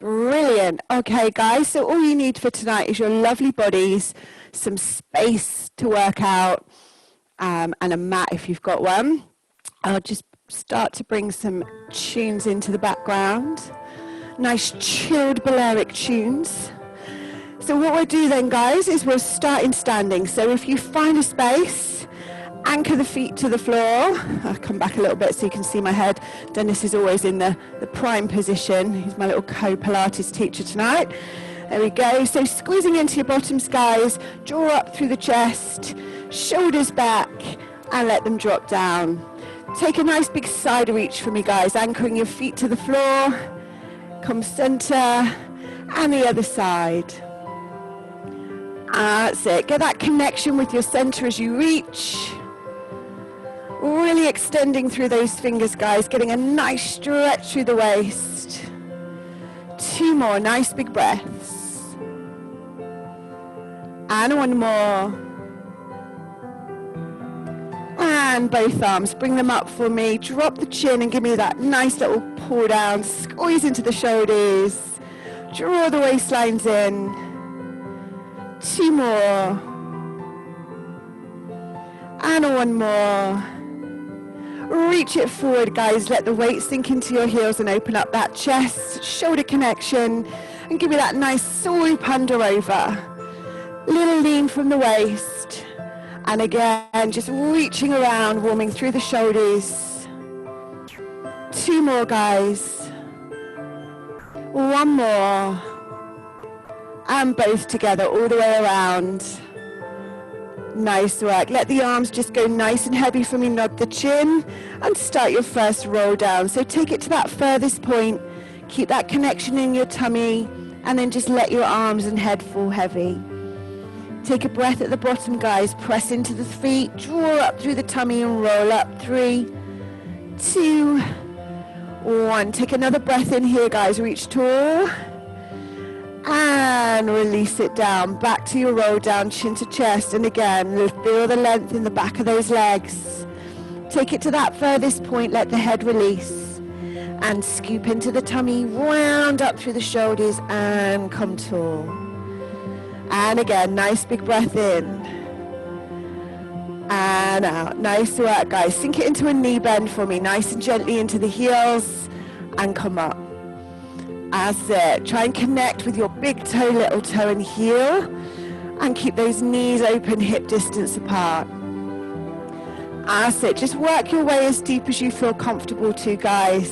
Brilliant. Okay, guys, so all you need for tonight is your lovely bodies, some space to work out, and a mat if you've got one. I'll just start to bring some tunes into the background. Nice chilled Balearic tunes. So what we'll do then, guys, is we'll start in standing. So if you find a space, anchor the feet to the floor. I'll come back a little bit so you can see my head. Dennis is always in the prime position. He's my little co-Pilates teacher tonight. There we go. So squeezing into your bottoms, guys. Draw up through the chest, shoulders back, and let them drop down. Take a nice big side reach for me, guys. Anchoring your feet to the floor. Come center, and the other side. That's it. Get that connection with your center as you reach. Really extending through those fingers, guys. Getting a nice stretch through the waist. 2 more. Nice big breaths. And 1 more. And both arms. Bring them up for me. Drop the chin and give me that nice little pull down. Squeeze into the shoulders. Draw the waistlines in. 2 more. And 1 more. Reach it forward, guys. Let the weight sink into your heels and open up that chest, shoulder connection, and give me that nice swoop under over. Little lean from the waist. And again, just reaching around, warming through the shoulders. 2 more, guys. 1 more. And both together all the way around. Nice work. Let the arms just go nice and heavy for me. Nod the chin and start your first roll down. So take it to that furthest point. Keep that connection in your tummy and then just let your arms and head fall heavy. Take a breath at the bottom, guys. Press into the feet. Draw up through the tummy and roll up. 3, 2, 1. Take another breath in here, guys. Reach tall. And release it down. Back to your roll down, chin to chest. And again, feel the length in the back of those legs. Take it to that furthest point. Let the head release. And scoop into the tummy. Round up through the shoulders and come tall. And again, nice big breath in. And out. Nice work, guys. Sink it into a knee bend for me. Nice and gently into the heels. And come up. That's it. Try and connect with your big toe, little toe, and heel. And keep those knees open, hip distance apart. That's it. Just work your way as deep as you feel comfortable to, guys.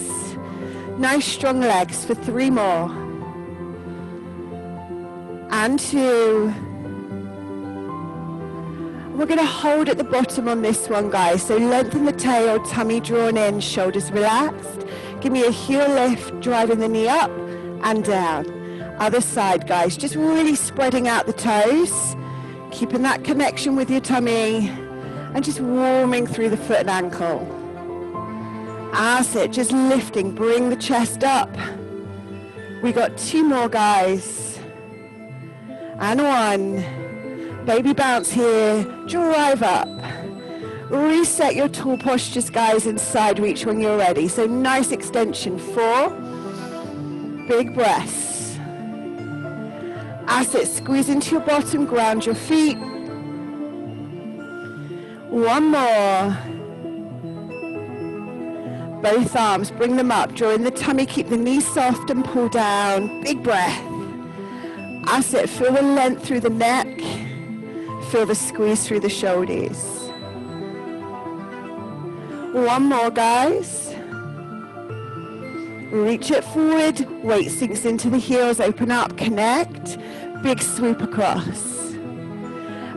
Nice strong legs for 3 more. And 2. We're going to hold at the bottom on this one, guys. So lengthen the tail, tummy drawn in, shoulders relaxed. Give me a heel lift, driving the knee up and down. Other side, guys. Just really spreading out the toes. Keeping that connection with your tummy. And just warming through the foot and ankle. That's it. Just lifting. Bring the chest up. We got 2 more, guys. And 1. Baby bounce here. Drive up. Reset your tall postures, guys, and side reach when you're ready. So nice extension. 4. Big breaths. As it, squeeze into your bottom, ground your feet. 1 more. Both arms, bring them up. Draw in the tummy, keep the knees soft and pull down. Big breath. As it, feel the length through the neck. Feel the squeeze through the shoulders. 1 more, guys. Reach it forward. Weight sinks into the heels. Open up. Connect. Big swoop across.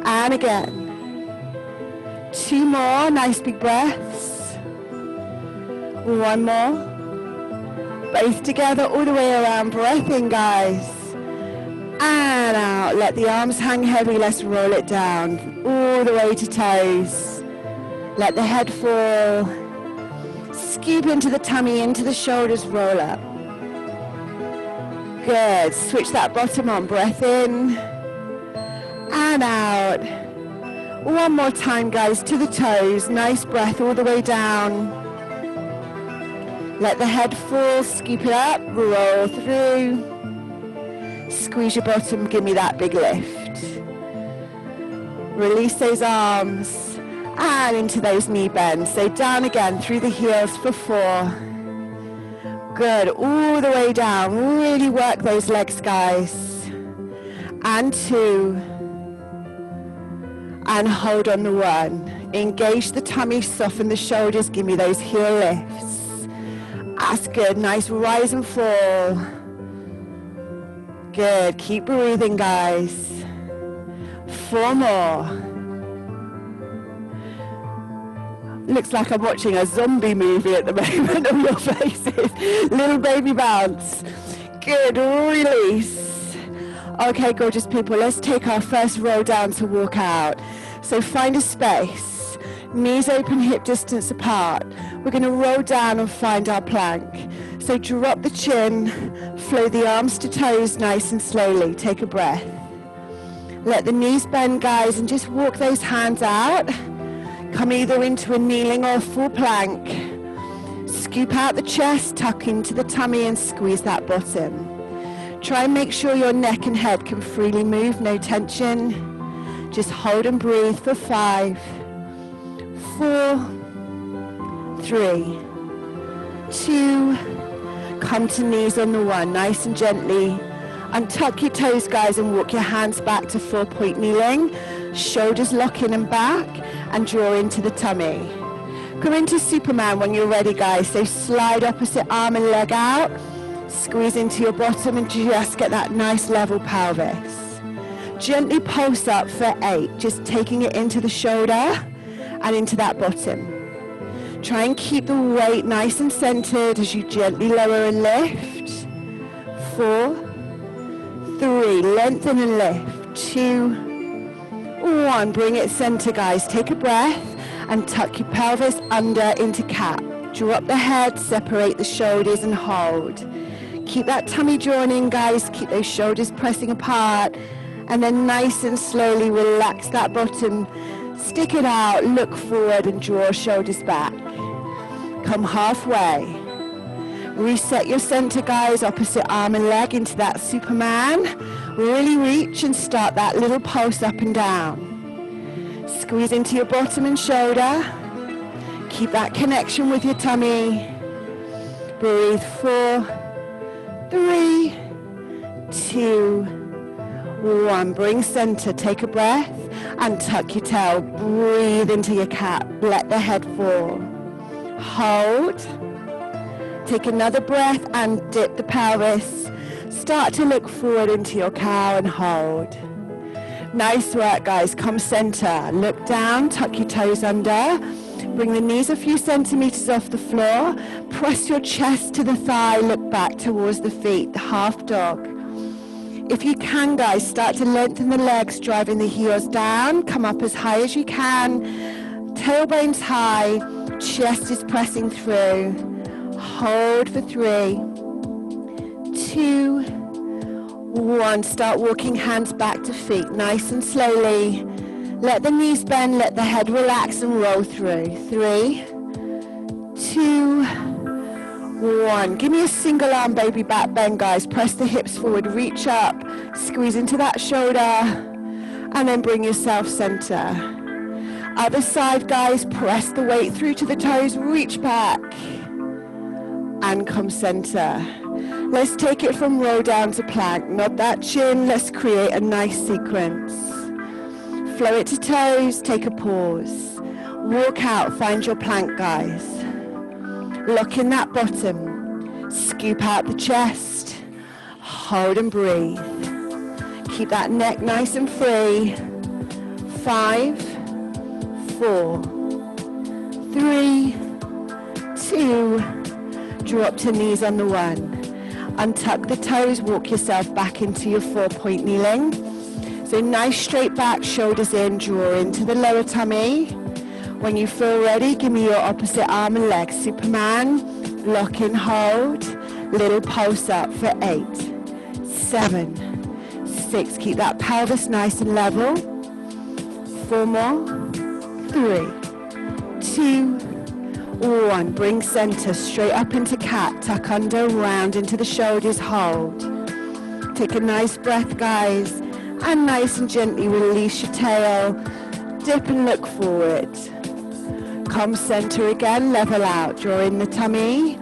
And again. 2 more. Nice big breaths. 1 more. Both together all the way around. Breath in, guys. And out. Let the arms hang heavy. Let's roll it down. All the way to toes. Let the head fall. Scoop into the tummy, into the shoulders, roll up. Good. Switch that bottom on. Breath in. And out. 1 more time, guys, to the toes. Nice breath all the way down. Let the head fall, scoop it up, roll through. Squeeze your bottom, give me that big lift. Release those arms and into those knee bends. So down again through the heels for 4. Good, all the way down. Really work those legs, guys. And 2. And hold on the 1. Engage the tummy, soften the shoulders, give me those heel lifts. That's good, nice rise and fall. Good, keep breathing, guys. 4 more. Looks like I'm watching a zombie movie at the moment on your faces. Little baby bounce. Good, release. Okay, gorgeous people, let's take our first roll down to walk out. So find a space, knees open, hip distance apart. We're going to roll down and find our plank. So drop the chin, flow the arms to toes nice and slowly. Take a breath. Let the knees bend, guys, and just walk those hands out. Come either into a kneeling or full plank. Scoop out the chest, tuck into the tummy and squeeze that bottom. Try and make sure your neck and head can freely move, no tension. Just hold and breathe for 5, 4, 3, 2, come to knees on the 1, nice and gently. Untuck your toes, guys, and walk your hands back to 4-point kneeling. Shoulders lock in and back, and draw into the tummy. Come into Superman when you're ready, guys. So slide opposite arm and leg out. Squeeze into your bottom and just get that nice level pelvis. Gently pulse up for 8, just taking it into the shoulder and into that bottom. Try and keep the weight nice and centered as you gently lower and lift. 4, 3, lengthen and lift. 2, 1, bring it center, guys. Take a breath and tuck your pelvis under into cap. Drop the head, separate the shoulders and hold. Keep that tummy drawn in, guys. Keep those shoulders pressing apart. And then nice and slowly relax that bottom. Stick it out, look forward and draw shoulders back. Come halfway. Reset your center, guys. Opposite arm and leg into that Superman. Really reach and start that little pulse up and down. Squeeze into your bottom and shoulder. Keep that connection with your tummy. Breathe. 4, 3, 2, 1. Bring center. Take a breath and tuck your tail. Breathe into your cap. Let the head fall. Hold. Take another breath and dip the pelvis. Start to look forward into your cow and hold. Nice work, guys. Come center. Look down. Tuck your toes under. Bring the knees a few centimeters off the floor. Press your chest to the thigh. Look back towards the feet. The half dog. If you can, guys, start to lengthen the legs, driving the heels down. Come up as high as you can. Tailbones high. Chest is pressing through. Hold for 3, 2, 1. Start walking hands back to feet, nice and slowly. Let the knees bend, let the head relax and roll through. 3, 2, 1. Give me a single arm baby back bend, guys. Press the hips forward, reach up, squeeze into that shoulder, and then bring yourself center. Other side, guys. Press the weight through to the toes, reach back, and come center. Let's take it from roll down to plank. Nod that chin. Let's create a nice sequence. Flow it to toes. Take a pause. Walk out. Find your plank, guys. Lock in that bottom. Scoop out the chest. Hold and breathe. Keep that neck nice and free. 5, 4, 3, 2, drop to knees on the 1. Untuck the toes, walk yourself back into your 4-point kneeling. So nice straight back, shoulders in, draw into the lower tummy. When you feel ready, give me your opposite arm and leg. Superman, lock in, hold. Little pulse up for 8, 7, 6. Keep that pelvis nice and level. 4 more. 3, 2, 1, bring center, straight up into cat, tuck under, round into the shoulders, hold. Take a nice breath, guys, and nice and gently release your tail, dip and look forward. Come center again, level out, draw in the tummy,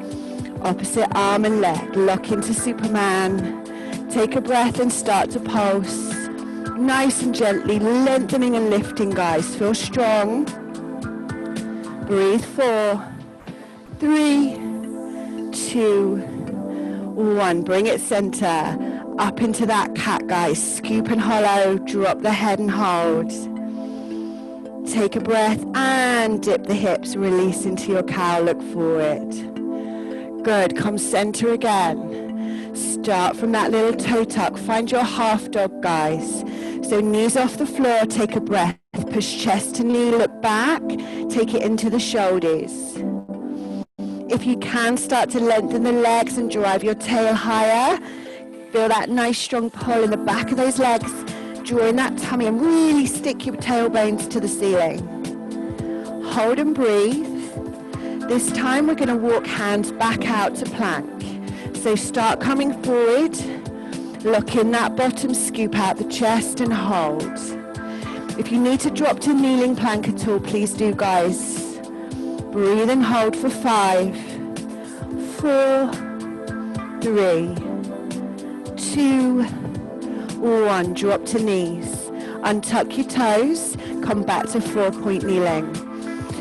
opposite arm and leg, lock into Superman. Take a breath and start to pulse. Nice and gently, lengthening and lifting, guys. Feel strong. Breathe. 4, 3, 2, 1. Bring it center. Up into that cat, guys. Scoop and hollow. Drop the head and hold. Take a breath and dip the hips. Release into your cow. Look forward. Good. Come center again. Start from that little toe tuck. Find your half dog, guys. So knees off the floor. Take a breath. Push chest to knee. Look back. Take it into the shoulders. If you can, start to lengthen the legs and drive your tail higher. Feel that nice strong pull in the back of those legs. Draw in that tummy and really stick your tailbones to the ceiling. Hold and breathe. This time we're going to walk hands back out to plank. So start coming forward. Lock in that bottom, scoop out the chest and hold. If you need to drop to kneeling plank at all, please do, guys. Breathe and hold for 5, 4, 3, 2, 1. Drop to knees. Untuck your toes. Come back to 4-point kneeling.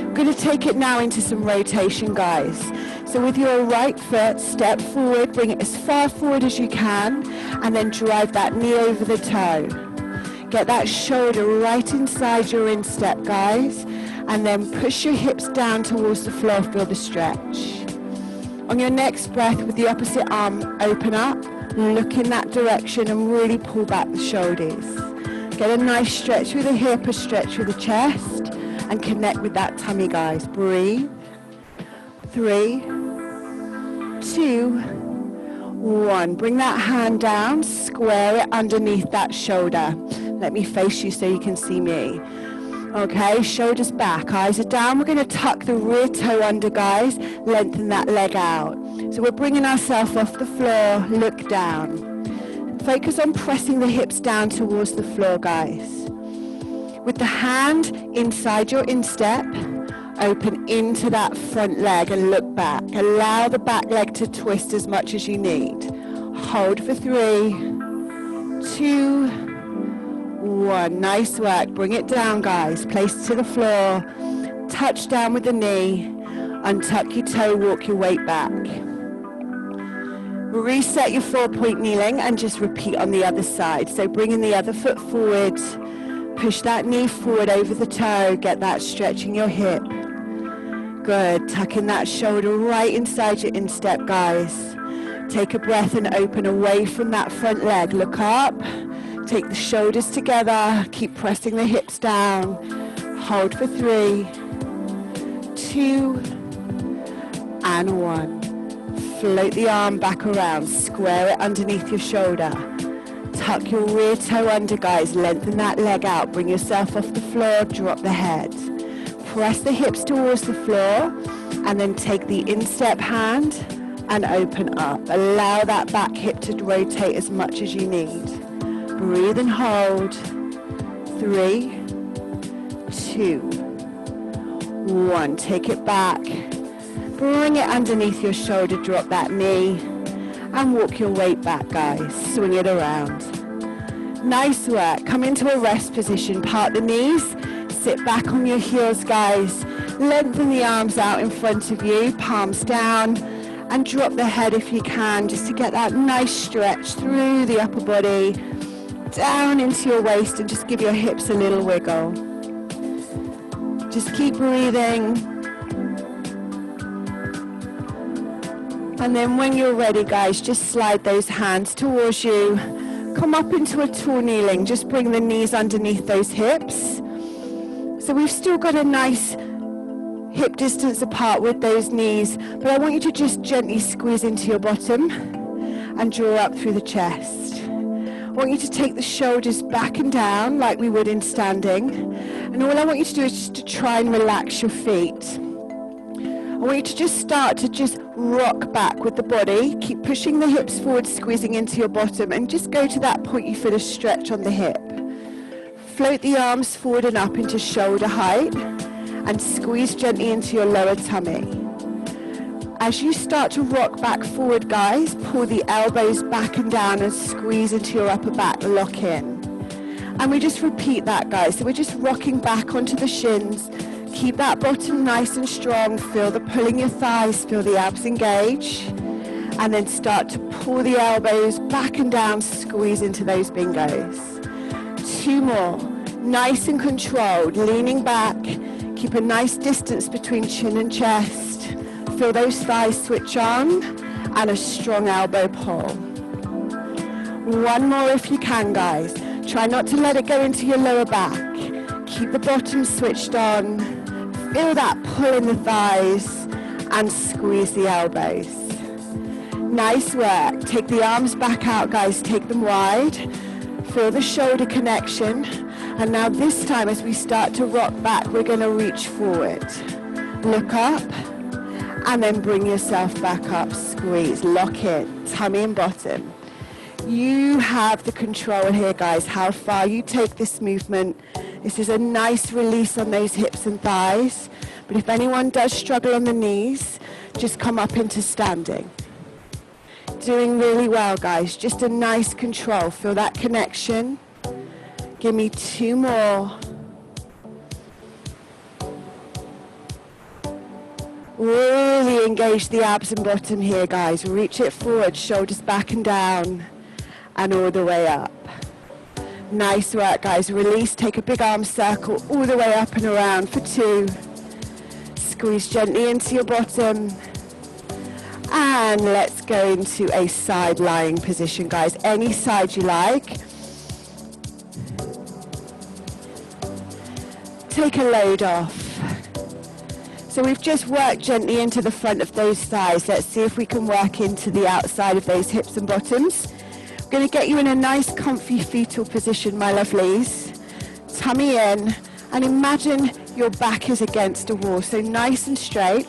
We're going to take it now into some rotation, guys. So with your right foot, step forward, bring it as far forward as you can, and then drive that knee over the toe. Get that shoulder right inside your instep, guys, and then push your hips down towards the floor. Feel the stretch. On your next breath, with the opposite arm, open up, look in that direction, and really pull back the shoulders. Get a nice stretch through the hip, a stretch through the chest, and connect with that tummy, guys. Breathe. 3, 2, 1. Bring that hand down, square it underneath that shoulder. Let me face you so you can see me. Okay, shoulders back, eyes are down. We're going to tuck the rear toe under, guys. Lengthen that leg out. So we're bringing ourselves off the floor, look down. Focus on pressing the hips down towards the floor, guys. With the hand inside your instep, open into that front leg and look back. Allow the back leg to twist as much as you need. Hold for 3, 2, 1. Nice work. Bring it down, guys. Place to the floor. Touch down with the knee. Untuck your toe. Walk your weight back. Reset your 4-point kneeling and just repeat on the other side. So bringing the other foot forward. Push that knee forward over the toe. Get that stretch in your hip. Good. Tucking that shoulder right inside your instep, guys. Take a breath and open away from that front leg. Look up. Take the shoulders together. Keep pressing the hips down. Hold for 3, 2, and 1. Float the arm back around. Square it underneath your shoulder. Tuck your rear toe under, guys. Lengthen that leg out. Bring yourself off the floor. Drop the head. Press the hips towards the floor. And then take the instep hand and open up. Allow that back hip to rotate as much as you need. Breathe and hold. 3, 2, 1. Take it back. Bring it underneath your shoulder. Drop that knee. And walk your weight back, guys. Swing it around. Nice work. Come into a rest position. Part the knees. Sit back on your heels, guys. Lengthen the arms out in front of you. Palms down. And drop the head if you can, just to get that nice stretch through the upper body. Down into your waist, and just give your hips a little wiggle. Just keep breathing. And then when you're ready, guys, just slide those hands towards you. Come up into a tall kneeling. Just bring the knees underneath those hips. So we've still got a nice hip distance apart with those knees, but I want you to just gently squeeze into your bottom and draw up through the chest. I want you to take the shoulders back and down like we would in standing, and all I want you to do is just to try and relax your feet. want you to just start to just rock back with the body. Keep pushing the hips forward, squeezing into your bottom, and just go to that point you feel a stretch on the hip. Float the arms forward and up into shoulder height, and squeeze gently into your lower tummy. As you start to rock back forward, guys, pull the elbows back and down and squeeze into your upper back, lock in. And we just repeat that, guys. So we're just rocking back onto the shins. Keep that bottom nice and strong. Feel the pull in your thighs, feel the abs engage. And then start to pull the elbows back and down, squeeze into those bingos. 2 more. Nice and controlled, leaning back. Keep a nice distance between chin and chest. Feel those thighs switch on, and a strong elbow pull. 1 more if you can, guys. Try not to let it go into your lower back. Keep the bottom switched on. Feel that pull in the thighs, and squeeze the elbows. Nice work. Take the arms back out, guys. Take them wide. Feel the shoulder connection. And now this time, as we start to rock back, we're going to reach forward. Look up. And then bring yourself back up, squeeze, lock in, tummy and bottom. You have the control here, guys, how far you take this movement. This is a nice release on those hips and thighs. But if anyone does struggle on the knees, just come up into standing. Doing really well, guys, just a nice control. Feel that connection. Give me 2 more. Really engage the abs and bottom here, guys. Reach it forward, shoulders back and down, and all the way up. Nice work, guys. Release, take a big arm circle all the way up and around for 2. Squeeze gently into your bottom. And let's go into a side lying position, guys. Any side you like. Take a load off. So we've just worked gently into the front of those thighs. Let's see if we can work into the outside of those hips and bottoms. I'm going to get you in a nice comfy fetal position, my lovelies. Tummy in, and imagine your back is against a wall. So nice and straight.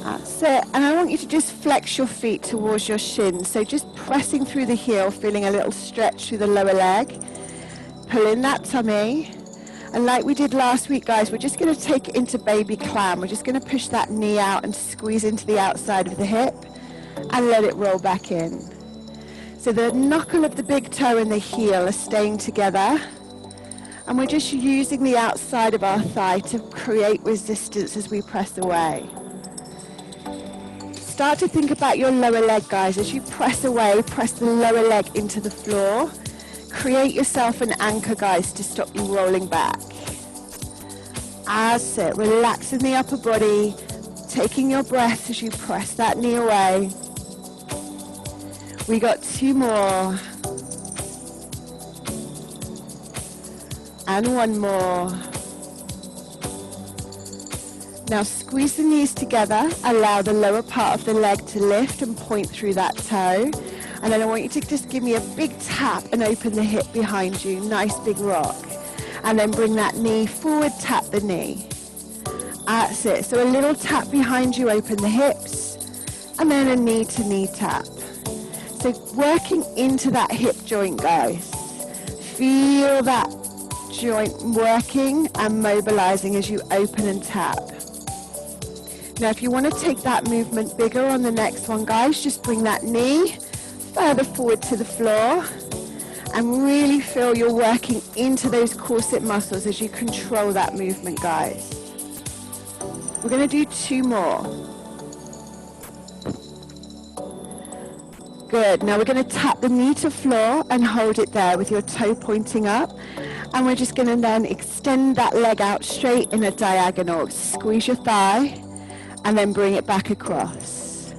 That's it. And I want you to just flex your feet towards your shins. So just pressing through the heel, feeling a little stretch through the lower leg. Pull in that tummy. And like we did last week, guys, we're just going to take it into baby clam. We're just going to push that knee out and squeeze into the outside of the hip and let it roll back in. So the knuckle of the big toe and the heel are staying together. And we're just using the outside of our thigh to create resistance as we press away. Start to think about your lower leg, guys. As you press away, press the lower leg into the floor. Create yourself an anchor, guys, to stop you rolling back. That's it. Relaxing the upper body, taking your breath as you press that knee away. We got 2 more. And 1 more. Now squeeze the knees together. Allow the lower part of the leg to lift and point through that toe. And then I want you to just give me a big tap and open the hip behind you. Nice big rock. And then bring that knee forward, tap the knee. That's it. So a little tap behind you, open the hips. And then a knee to knee tap. So working into that hip joint, guys. Feel that joint working and mobilizing as you open and tap. Now if you want to take that movement bigger on the next one, guys, just bring that knee further forward to the floor and really feel you're working into those corset muscles as you control that movement, guys. We're going to do 2 more. Good. Now we're going to tap the knee to floor and hold it there with your toe pointing up. And we're just going to then extend that leg out straight in a diagonal. Squeeze your thigh and then bring it back across.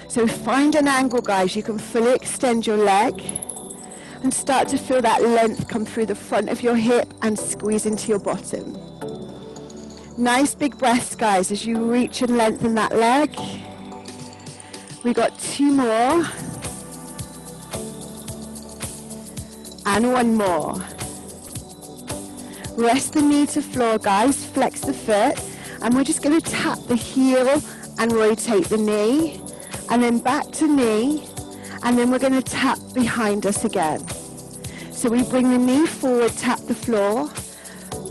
So find an angle, guys. You can fully extend your leg and start to feel that length come through the front of your hip and squeeze into your bottom. Nice big breaths, guys, as you reach and lengthen that leg. We got 2 more. And 1 more. Rest the knee to floor, guys. Flex the foot. And we're just going to tap the heel and rotate the knee, and then back to knee, and then we're going to tap behind us again. So we bring the knee forward, tap the floor,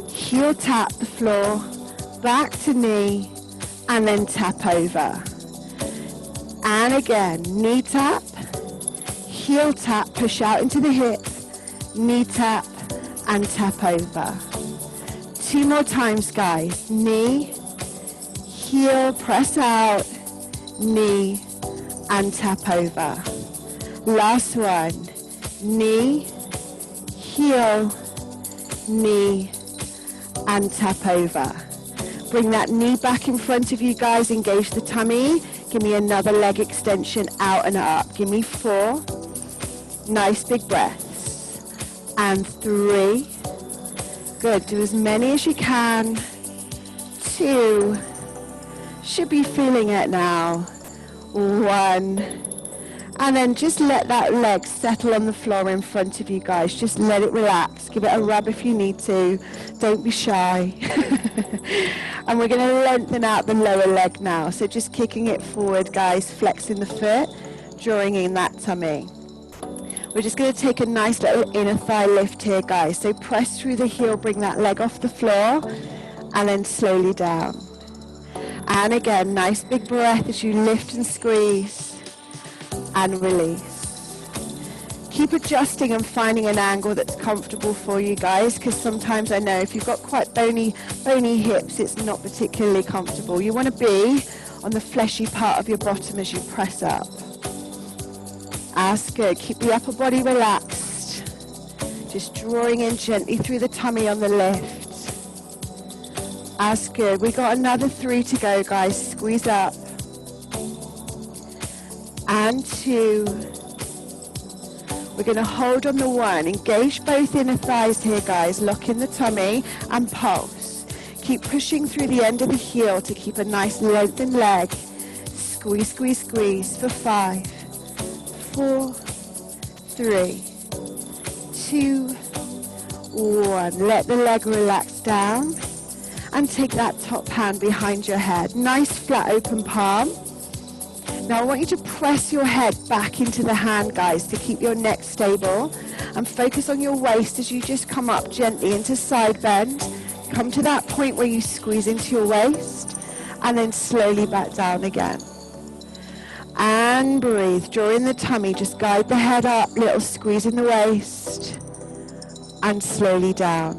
heel tap the floor, back to knee, and then tap over. And again, knee tap, heel tap, push out into the hip, knee tap, and tap over. 2 more times, guys. Knee, heel, press out, knee, and tap over. Last one. Knee, heel, knee, and tap over. Bring that knee back in front of you, guys. Engage the tummy. Give me another leg extension, out and up. Give me 4. Nice big breaths. And 3. Good. Do as many as you can. 2. Should be feeling it now. 1. And then just let that leg settle on the floor in front of you, guys. Just let it relax. Give it a rub if you need to. Don't be shy. And we're going to lengthen out the lower leg now. So just kicking it forward, guys, flexing the foot, drawing in that tummy. We're just going to take a nice little inner thigh lift here, guys. So press through the heel, bring that leg off the floor, and then slowly down. And again, nice big breath as you lift and squeeze and release. Keep adjusting and finding an angle that's comfortable for you, guys, because sometimes I know if you've got quite bony hips, it's not particularly comfortable. You want to be on the fleshy part of your bottom as you press up. That's good. Keep the upper body relaxed. Just drawing in gently through the tummy on the lift. That's good. We got another 3 to go, guys. Squeeze up. And 2. We're going to hold on the 1. Engage both inner thighs here, guys. Lock in the tummy and pulse. Keep pushing through the end of the heel to keep a nice lengthened leg. Squeeze, squeeze, squeeze for 5, 4, 3, 2, 1. Let the leg relax down and take that top hand behind your head. Nice flat open palm. Now I want you to press your head back into the hand, guys, to keep your neck stable, and focus on your waist as you just come up gently into side bend. Come to that point where you squeeze into your waist, and then slowly back down again. And breathe. Draw in the tummy. Just guide the head up, little squeeze in the waist, and slowly down.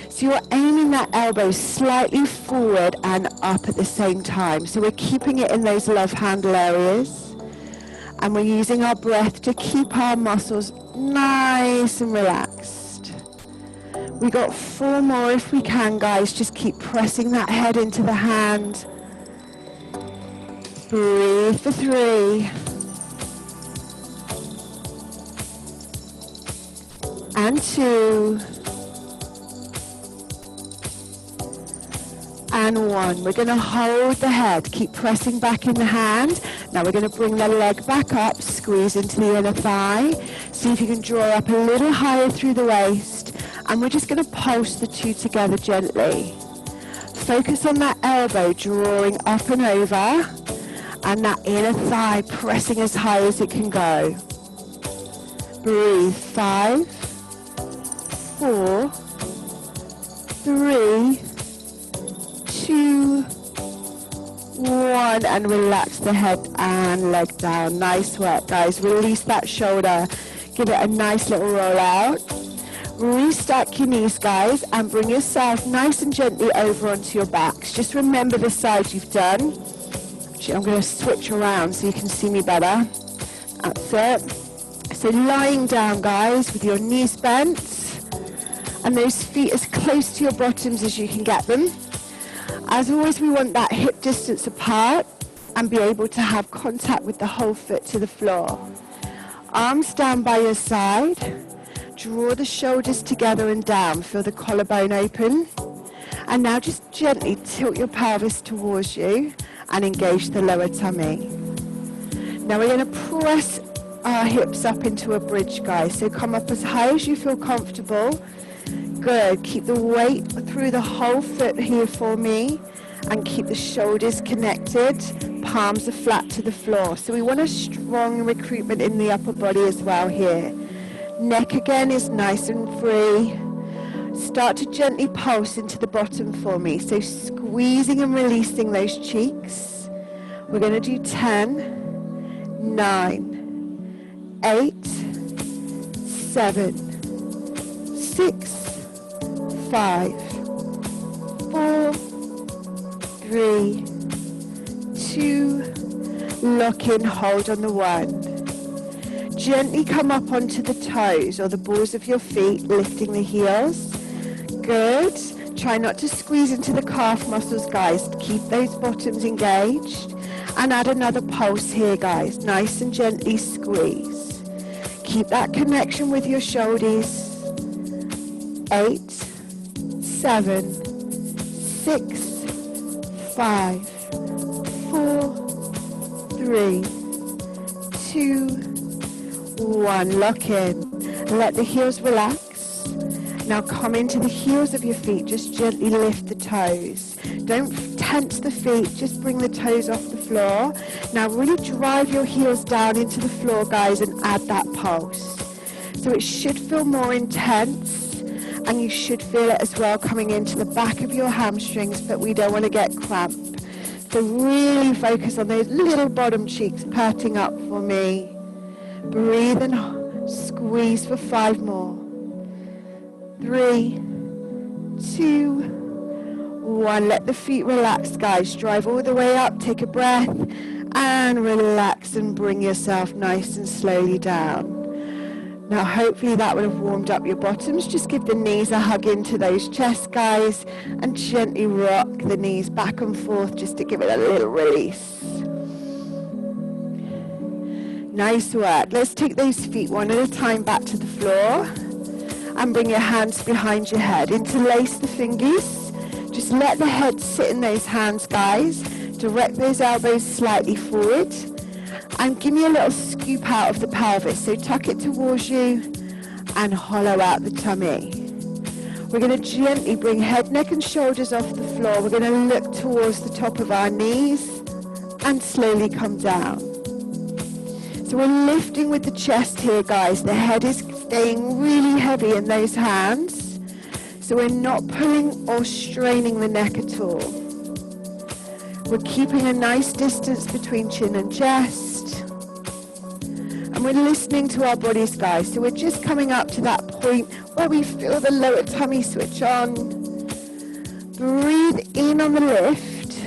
So you're aiming that elbow slightly forward and up at the same time. So we're keeping it in those love handle areas. And we're using our breath to keep our muscles nice and relaxed. We got 4 more if we can, guys. Just keep pressing that head into the hand. Breathe for 3. And 2. And 1. We're going to hold the head. Keep pressing back in the hand. Now we're going to bring the leg back up. Squeeze into the inner thigh. See if you can draw up a little higher through the waist. And we're just going to pulse the 2 together gently. Focus on that elbow drawing up and over. And that inner thigh pressing as high as it can go. Breathe. 5, 4, 3, 2, 1, and relax the head and leg down. Nice work, guys. Release that shoulder. Give it a nice little roll out. Restack your knees, guys, and bring yourself nice and gently over onto your backs. Just remember the side you've done. Actually, I'm going to switch around so you can see me better. That's it. So lying down, guys, with your knees bent and those feet as close to your bottoms as you can get them. As always, we want that hip distance apart and be able to have contact with the whole foot to the floor. Arms down by your side. Draw the shoulders together and down. Feel the collarbone open. And now just gently tilt your pelvis towards you and engage the lower tummy. Now we're going to press our hips up into a bridge, guys. So come up as high as you feel comfortable. Good. Keep the weight through the whole foot here for me. And keep the shoulders connected, palms are flat to the floor. So we want a strong recruitment in the upper body as well here. Neck again is nice and free. Start to gently pulse into the bottom for me. So squeezing and releasing those cheeks. We're going to do 10, 9, 8, 7, 6, 5, 4, 3, 2, lock in, hold on the 1. Gently come up onto the toes or the balls of your feet, lifting the heels. Good. Try not to squeeze into the calf muscles, guys. Keep those bottoms engaged. And add another pulse here, guys. Nice and gently squeeze. Keep that connection with your shoulders. 8, 7, 6, 5, 4, 3, 2, 1. Lock in. Let the heels relax. Now come into the heels of your feet. Just gently lift the toes. Don't tense the feet. Just bring the toes off the floor. Now really drive your heels down into the floor, guys, and add that pulse. So it should feel more intense, and you should feel it as well coming into the back of your hamstrings, but we don't want to get cramped. So really focus on those little bottom cheeks perking up for me. Breathe and squeeze for 5 more. 3, 2, 1. Let the feet relax, guys. Drive all the way up. Take a breath and relax and bring yourself nice and slowly down. Now hopefully that would have warmed up your bottoms. Just give the knees a hug into those chests, guys, and gently rock the knees back and forth just to give it a little release. Nice work. Let's take those feet one at a time back to the floor and bring your hands behind your head. Interlace the fingers. Just let the head sit in those hands, guys. Direct those elbows slightly forward. And give me a little scoop out of the pelvis. So tuck it towards you and hollow out the tummy. We're going to gently bring head, neck and shoulders off the floor. We're going to look towards the top of our knees and slowly come down. So we're lifting with the chest here, guys. The head is staying really heavy in those hands. So we're not pulling or straining the neck at all. We're keeping a nice distance between chin and chest. And we're listening to our bodies, guys. So we're just coming up to that point where we feel the lower tummy switch on. Breathe in on the lift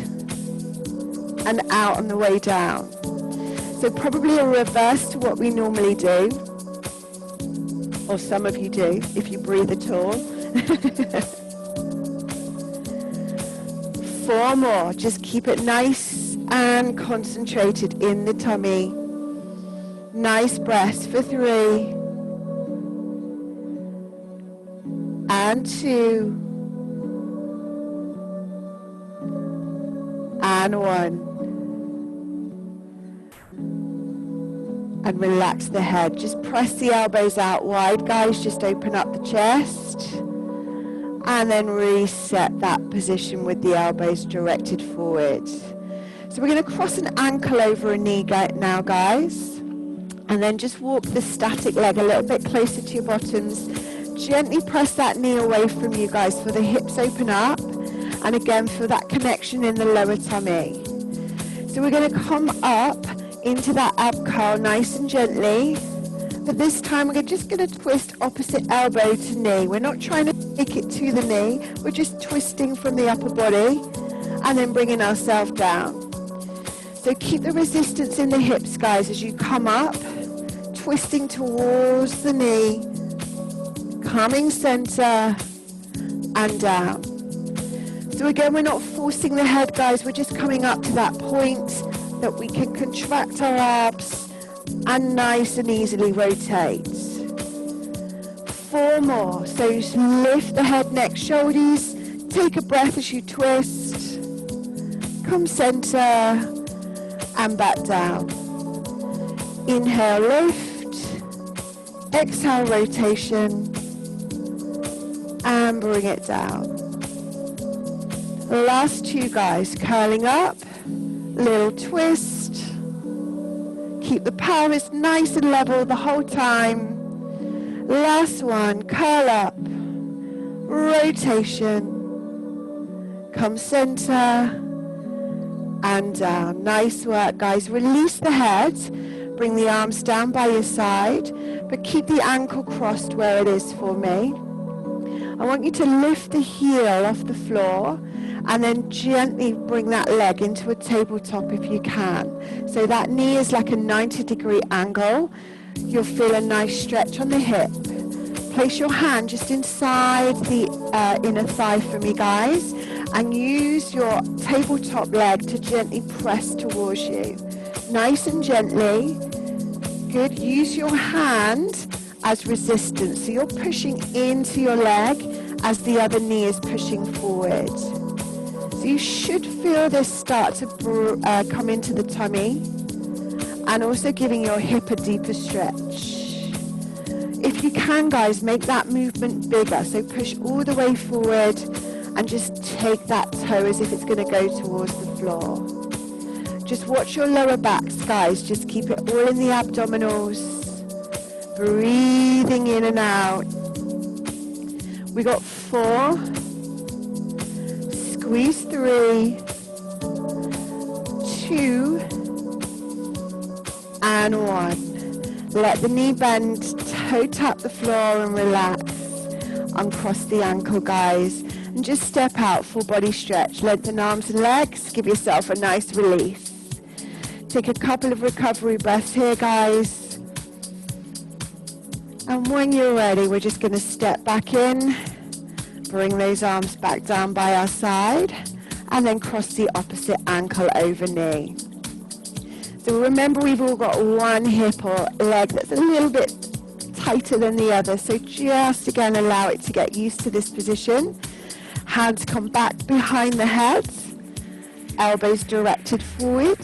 and out on the way down. So probably a reverse to what we normally do. Or some of you do, if you breathe at all. 4 more. Just keep it nice and concentrated in the tummy. Nice breaths for 3. And 2. And 1. And relax the head. Just press the elbows out wide, guys. Just open up the chest. And then reset that position with the elbows directed forward. So we're going to cross an ankle over a knee now, guys. And then just walk the static leg a little bit closer to your bottoms. Gently press that knee away from you, guys, so the hips open up. And again, feel that connection in the lower tummy. So we're going to come up into that ab curl nice and gently. But this time we're just going to twist opposite elbow to knee. We're not trying to take it to the knee. We're just twisting from the upper body and then bringing ourselves down. So keep the resistance in the hips, guys, as you come up, twisting towards the knee, coming center and down. So again, we're not forcing the head, guys. We're just coming up to that point that we can contract our abs and nice and easily rotate. 4 more. So just lift the head, neck, shoulders. Take a breath as you twist. Come center and back down. Inhale, lift. Exhale, rotation. And bring it down. Last two, guys. Curling up, little twist. Keep the pelvis nice and level the whole time. Last one, curl up, rotation. Come center and down. Nice work, guys. Release the head. Bring the arms down by your side, but keep the ankle crossed where it is for me. I want you to lift the heel off the floor and then gently bring that leg into a tabletop if you can. So that knee is like a 90-degree angle. You'll feel a nice stretch on the hip. Place your hand just inside the inner thigh for me, guys, and use your tabletop leg to gently press towards you. Nice and gently. Good. Use your hand as resistance. So you're pushing into your leg as the other knee is pushing forward. So you should feel this start to come into the tummy, and also giving your hip a deeper stretch. If you can, guys, make that movement bigger. So push all the way forward and just take that toe as if it's going to go towards the floor. Just watch your lower backs, guys. Just keep it all in the abdominals. Breathing in and out. We got 4. Squeeze 3. 2. And 1. Let the knee bend, toe tap the floor and relax. Uncross the ankle, guys. And just step out, full body stretch. Lengthen arms and legs. Give yourself a nice release. Take a couple of recovery breaths here, guys. And when you're ready, we're just going to step back in. Bring those arms back down by our side. And then cross the opposite ankle over knee. So remember, we've all got one hip or leg that's a little bit tighter than the other. So just again, allow it to get used to this position. Hands come back behind the head. Elbows directed forward.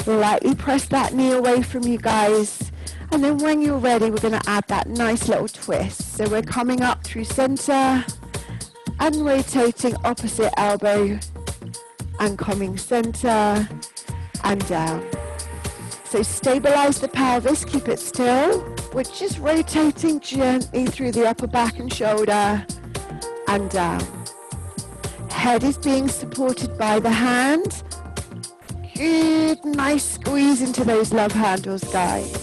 Lightly press that knee away from you, guys. And then when you're ready, we're going to add that nice little twist. So we're coming up through center and rotating opposite elbow and coming center and down. So stabilize the pelvis, keep it still. We're just rotating gently through the upper back and shoulder and down. Head is being supported by the hand. Good, nice squeeze into those love handles, guys.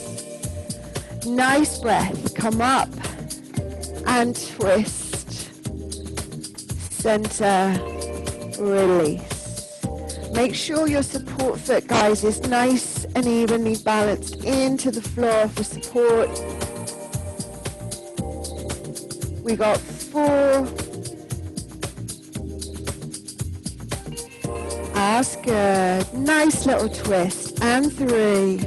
Nice breath. Come up and twist. Center, release. Make sure your support foot, guys, is nice and evenly balanced into the floor for support. We got 4. That's good. Nice little twist. And 3.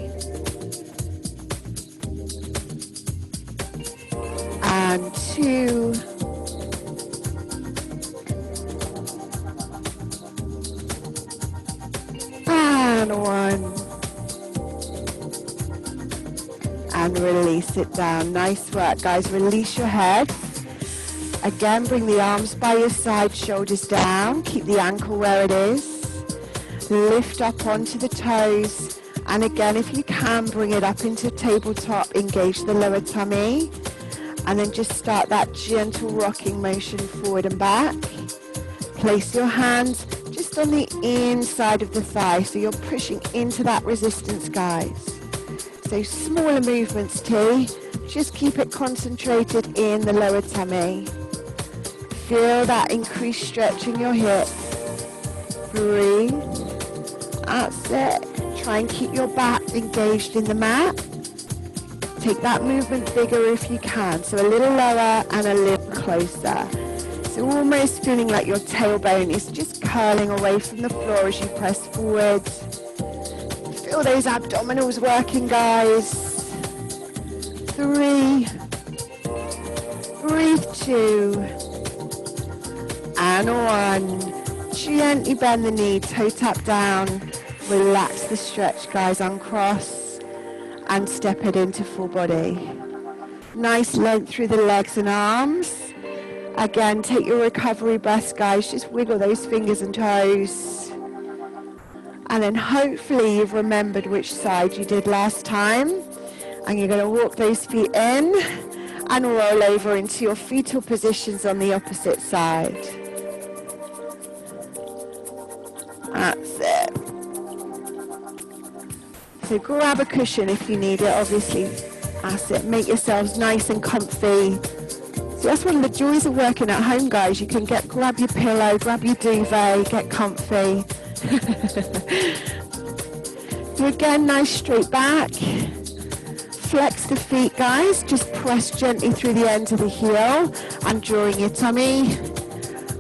And 2. And 1. And release it down. Nice work, guys. Release your head. Again, bring the arms by your side, shoulders down. Keep the ankle where it is. Lift up onto the toes, and again, if you can, bring it up into tabletop, engage the lower tummy, and then just start that gentle rocking motion forward and back. Place your hands just on the inside of the thigh, so you're pushing into that resistance, guys. So smaller movements, T. Just keep it concentrated in the lower tummy. Feel that increased stretch in your hip. Breathe. That's it. Try and keep your back engaged in the mat. Take that movement bigger if you can. So a little lower and a little closer. So almost feeling like your tailbone is just curling away from the floor as you press forward. Feel those abdominals working, guys. 3. Breathe 2. And 1. Gently bend the knee, toe tap down. Relax the stretch, guys. Uncross and step it into full body. Nice length through the legs and arms. Again, take your recovery breaths, guys. Just wiggle those fingers and toes. And then hopefully you've remembered which side you did last time. And you're going to walk those feet in and roll over into your fetal positions on the opposite side. That's it. So grab a cushion if you need it, obviously. That's it. Make yourselves nice and comfy. So that's one of the joys of working at home, guys. You can grab your pillow, grab your duvet, get comfy. So again, nice straight back. Flex the feet, guys. Just press gently through the end of the heel and drawing your tummy.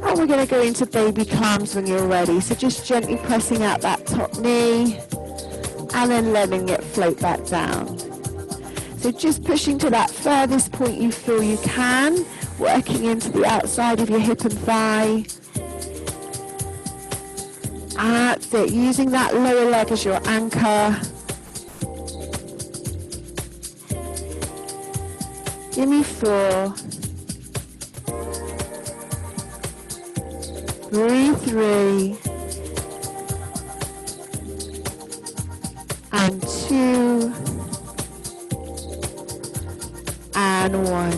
And we're going to go into baby clams when you're ready. So just gently pressing out that top knee and then letting it float back down. So just pushing to that furthest point you feel you can, working into the outside of your hip and thigh. That's it, using that lower leg as your anchor. Give me 4. Breathe 3. And 2. And 1.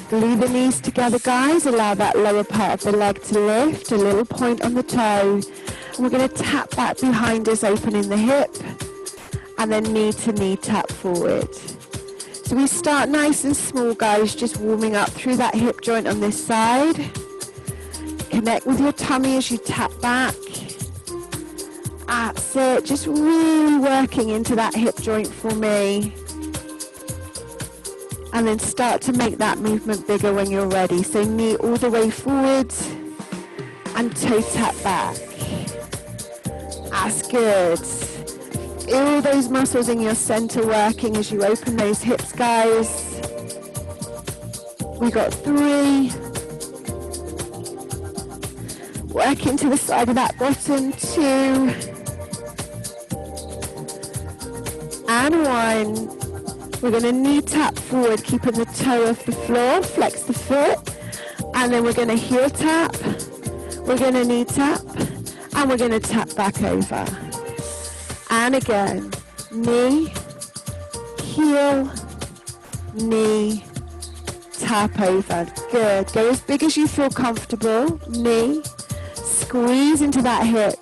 Glue the knees together, guys. Allow that lower part of the leg to lift, a little point on the toe. And we're going to tap back behind us, opening the hip, and then knee to knee tap forward. So we start nice and small, guys, just warming up through that hip joint on this side. Connect with your tummy as you tap back. That's it, just really working into that hip joint for me. And then start to make that movement bigger when you're ready. So knee all the way forward and toe tap back. That's good. Feel those muscles in your center working as you open those hips, guys. We got 3. Work into the side of that bottom. 2. And 1. We're going to knee tap forward, keeping the toe off the floor, flex the foot, and then we're going to heel tap, we're going to knee tap, and we're going to tap back over. And again, knee, heel, knee, tap over. Good. Go as big as you feel comfortable. Knee, squeeze into that hip,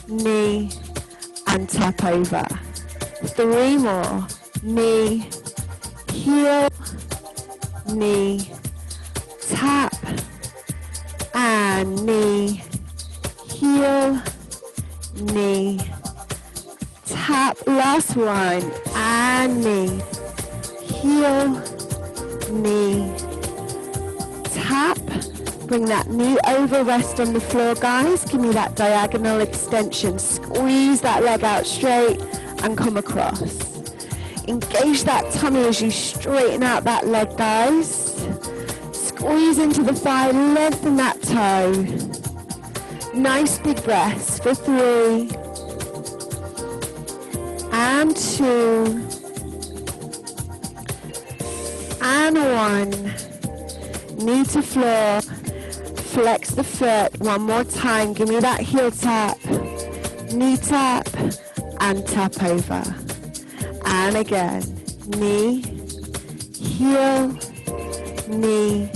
knee, and tap over. 3 more. Knee, heel, knee, tap, and knee, heel, knee, tap. Last one, and knee, heel, knee, tap. Bring that knee over, rest on the floor, guys. Give me that diagonal extension. Squeeze that leg out straight and come across. Engage that tummy as you straighten out that leg, guys. Squeeze into the thigh, lengthen that toe. Nice big breaths for 3. And 2. And 1. Knee to floor. Flex the foot. One more time. Give me that heel tap. Knee tap. And tap over. And again, knee, heel, knee,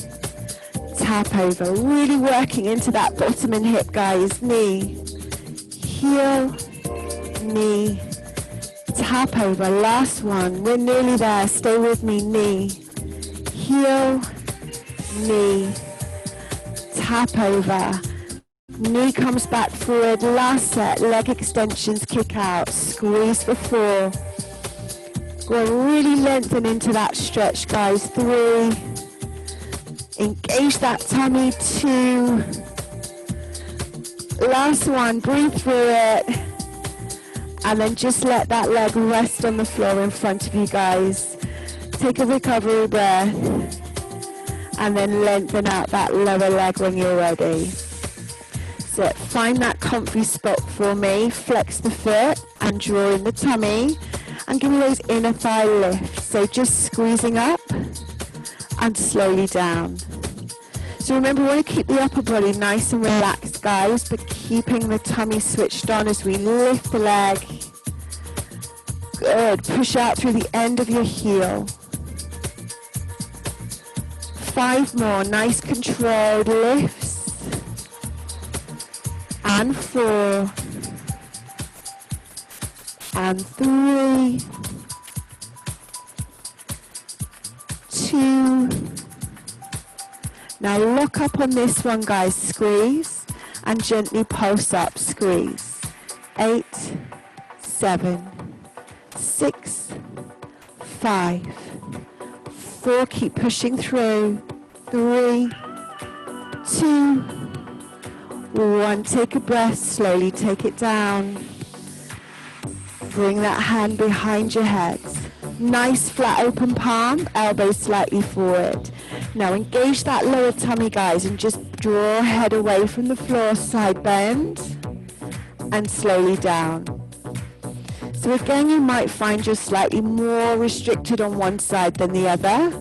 tap over. Really working into that bottom and hip, guys. Knee, heel, knee, tap over. Last one. We're nearly there. Stay with me. Knee, heel, knee, tap over. Knee comes back forward. Last set. Leg extensions, kick out. Squeeze for 4. We'll really lengthen into that stretch, guys. 3. Engage that tummy. 2. Last one. Breathe through it. And then just let that leg rest on the floor in front of you, guys. Take a recovery breath. And then lengthen out that lower leg when you're ready. So find that comfy spot for me. Flex the foot and draw in the tummy. And give me those inner thigh lifts. So just squeezing up and slowly down. So remember, we want to keep the upper body nice and relaxed, guys, but keeping the tummy switched on as we lift the leg. Good. Push out through the end of your heel. 5 more. Nice controlled lifts. And 4. And 3. 2. Now lock up on this one, guys. Squeeze and gently pulse up. Squeeze. 8, 7, 6, 5, 4. Keep pushing through. 3, 2, 1. Take a breath. Slowly take it down. Bring that hand behind your head. Nice flat open palm, elbows slightly forward. Now engage that lower tummy, guys, and just draw head away from the floor, side bend, and slowly down. So again, you might find you're slightly more restricted on one side than the other.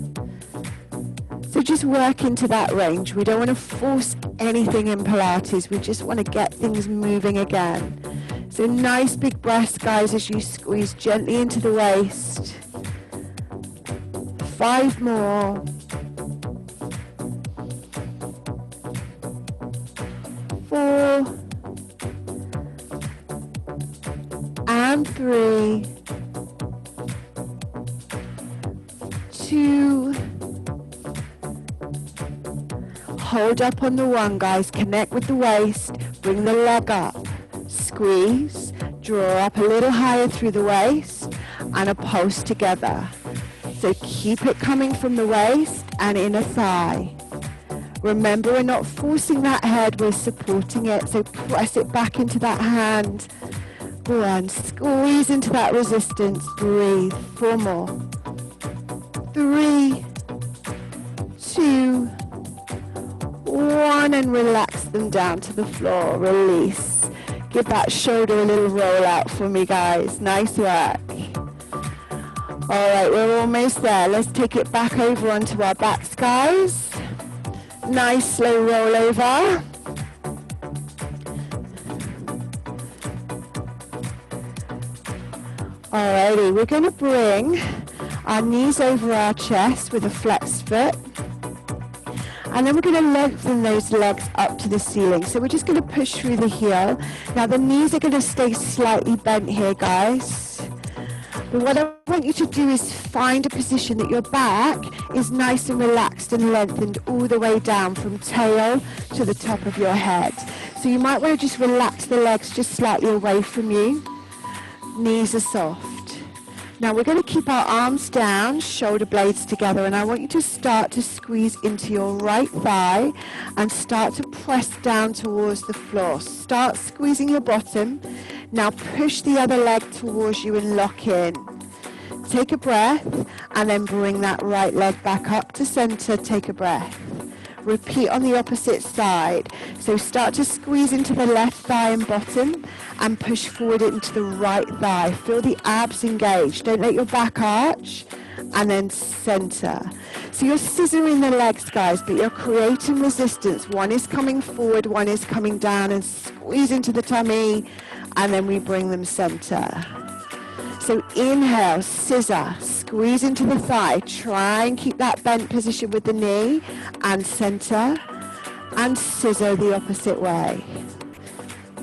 So just work into that range. We don't want to force anything in Pilates. We just want to get things moving again. So nice big breaths, guys, as you squeeze gently into the waist. 5 more. 4. And 3. 2. Hold up on the 1, guys. Connect with the waist. Bring the leg up. Squeeze. Draw up a little higher through the waist. And a pulse together. So keep it coming from the waist and inner thigh. Remember, we're not forcing that head, we're supporting it. So press it back into that hand. Go on, squeeze into that resistance. Breathe. 4 more. 3, 2, 1, and relax them down to the floor. Release. Give that shoulder a little roll out for me, guys. Nice work. All right, we're almost there. Let's take it back over onto our backs, guys. Nice slow roll over. Alrighty, we're going to bring our knees over our chest with a flexed foot. And then we're going to lengthen those legs up to the ceiling. So we're just going to push through the heel. Now the knees are going to stay slightly bent here, guys. But what I want you to do is find a position that your back is nice and relaxed and lengthened all the way down from tail to the top of your head. So you might want to just relax the legs just slightly away from you. Knees are soft. Now we're going to keep our arms down, shoulder blades together, and I want you to start to squeeze into your right thigh and start to press down towards the floor. Start squeezing your bottom. Now push the other leg towards you and lock in. Take a breath and then bring that right leg back up to center. Take a breath. Repeat on the opposite side. So start to squeeze into the left thigh and bottom and push forward into the right thigh. Feel the abs engaged. Don't let your back arch. And then center. So you're scissoring the legs, guys, but you're creating resistance. One is coming forward, one is coming down, and squeeze into the tummy, and then we bring them center. So inhale, scissor, squeeze into the thigh. Try and keep that bent position with the knee, and center, and scissor the opposite way.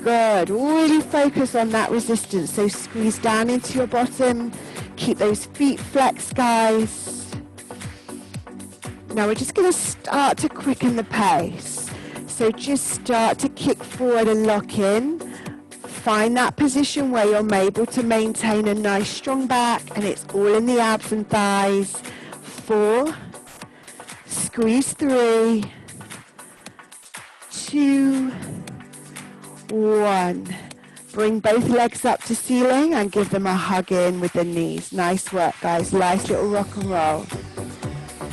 Good. Really focus on that resistance. So squeeze down into your bottom. Keep those feet flexed, guys. Now we're just going to start to quicken the pace. So just start to kick forward and lock in. Find that position where you're able to maintain a nice strong back, and it's all in the abs and thighs. 4, squeeze 3, 2, 1. Bring both legs up to ceiling and give them a hug in with the knees. Nice work, guys. Nice little rock and roll.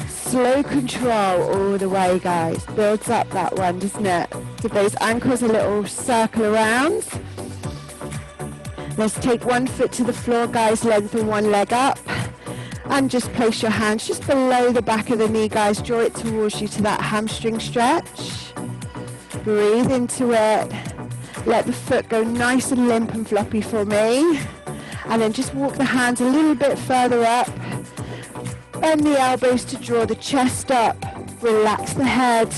Slow control all the way, guys. Builds up that one, doesn't it? Give those ankles a little circle around. Let's take one foot to the floor, guys. Lengthen one leg up. And just place your hands just below the back of the knee, guys. Draw it towards you to that hamstring stretch. Breathe into it. Let the foot go nice and limp and floppy for me. And then just walk the hands a little bit further up. Bend the elbows to draw the chest up. Relax the head.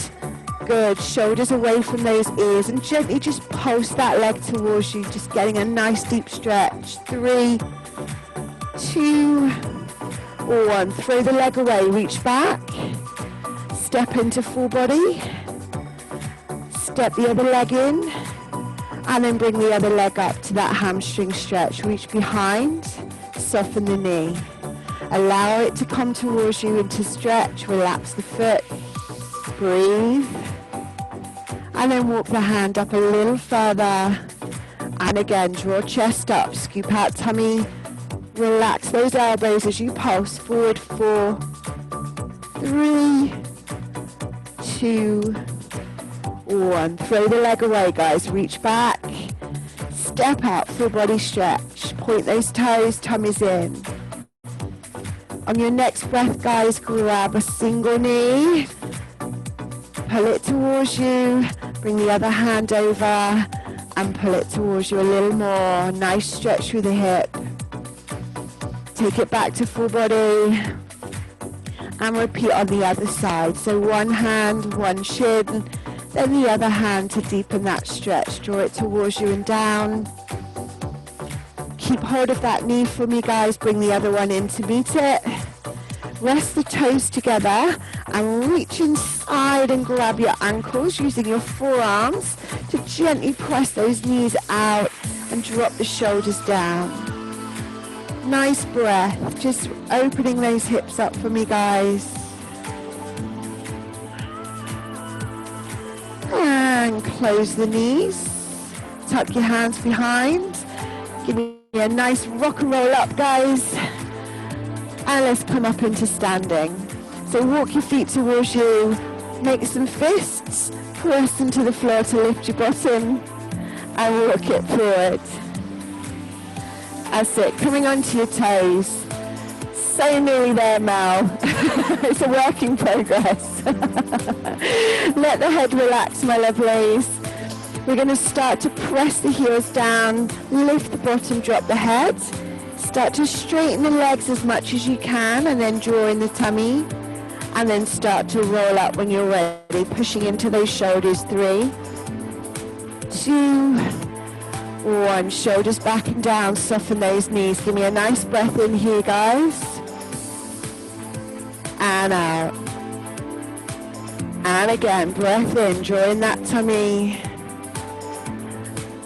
Good. Shoulders away from those ears. And gently just pulse that leg towards you. Just getting a nice deep stretch. 3, 2, 1. Throw the leg away. Reach back. Step into full body. Step the other leg in. And then bring the other leg up to that hamstring stretch. Reach behind. Soften the knee. Allow it to come towards you into stretch. Relax the foot. Breathe. And then walk the hand up a little further. And again, draw chest up. Scoop out tummy. Relax those elbows as you pulse forward. 4, 3, 2, 1. Throw the leg away, guys. Reach back. Step out, full body stretch. Point those toes, tummy's in. On your next breath, guys, grab a single knee. Pull it towards you. Bring the other hand over and pull it towards you a little more. Nice stretch through the hip. Take it back to full body. And repeat on the other side. So one hand, one shin, then the other hand to deepen that stretch. Draw it towards you and down. Keep hold of that knee for me, guys. Bring the other one in to meet it. Rest the toes together and reach inside and grab your ankles using your forearms to gently press those knees out and drop the shoulders down. Nice breath. Just opening those hips up for me, guys. And close the knees. Tuck your hands behind. Give me a nice rock and roll up, guys. And let's come up into standing. So walk your feet towards you. Make some fists. Press into the floor to lift your bottom. And walk it forward. That's it. Coming onto your toes. So nearly there, Mel. It's a work in progress. Let the head relax, my lovelies. We're going to start to press the heels down, lift the bottom, drop the head. Start to straighten the legs as much as you can and then draw in the tummy. And then start to roll up when you're ready, pushing into those shoulders. 3, 2, 1. Shoulders back and down, soften those knees. Give me a nice breath in here, guys. And out. And again, breath in, draw in that tummy.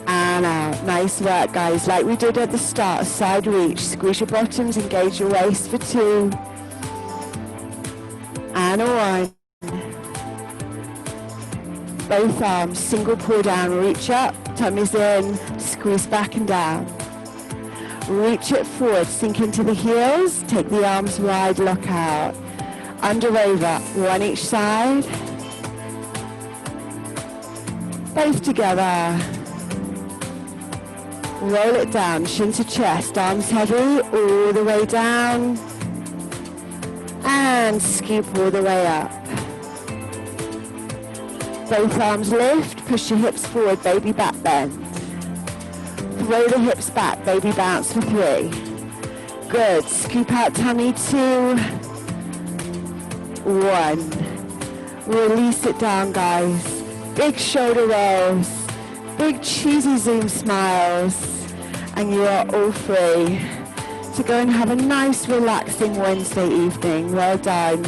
And out. Nice work, guys. Like we did at the start, side reach. Squeeze your bottoms, engage your waist for 2. And a 1. Both arms, single pull down, reach up, tummy's in, squeeze back and down. Reach it forward, sink into the heels, take the arms wide, lock out. Under over, one each side. Both together. Roll it down, shin to chest, arms heavy, all the way down. And scoop all the way up. Both arms lift, push your hips forward, baby back bend. Throw the hips back, baby bounce for 3. Good, scoop out tummy, 2, 1. Release it down, guys. Big shoulder rolls, big cheesy zoom smiles. And you are all free to go and have a nice relaxing Wednesday evening. Well done.